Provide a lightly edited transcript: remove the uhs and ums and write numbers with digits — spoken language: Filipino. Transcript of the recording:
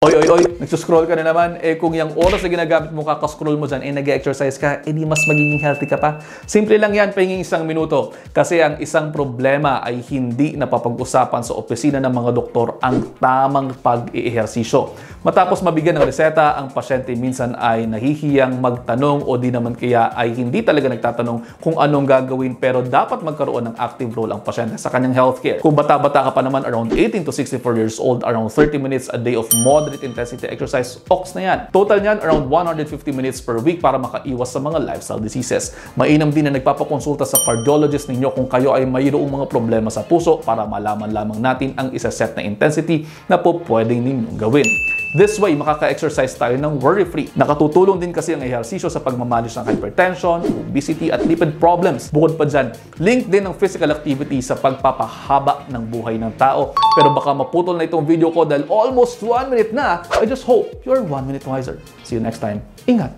Oy, oy, oy, nagsuscroll ka na naman. Kung yung oras na ginagamit mo, kakascroll mo dyan, nag-exercise ka, di mas magiging healthy ka pa. Simple lang yan, pahinging 1 minuto. Kasi ang isang problema ay hindi napapag-usapan sa opisina ng mga doktor ang tamang pag-i-ehersisyo. Matapos mabigyan ng reseta, ang pasyente minsan ay nahihiyang magtanong o di naman kaya ay hindi talaga nagtatanong kung anong gagawin, pero dapat magkaroon ng active role ang pasyente sa kanyang healthcare. Kung bata-bata ka pa naman, around 18 to 64 years old, around 30 minutes a day of moderate intensity exercise, ox na yan. Total niyan, around 150 minutes per week para makaiwas sa mga lifestyle diseases. Mainam din na nagpapakonsulta sa cardiologist ninyo kung kayo ay mayroong mga problema sa puso para malaman lamang natin ang isa-set na intensity na po pwedeng ninyong gawin. This way, makaka-exercise tayo ng worry-free. Nakatutulong din kasi ang ehersisyo sa pagmamalis ng hypertension, obesity at lipid problems. Bukod pa dyan, link din ng physical activity sa pagpapahaba ng buhay ng tao. Pero baka maputol na itong video ko dahil almost 1 minute na. I just hope you're 1 minute wiser. See you next time. Ingat!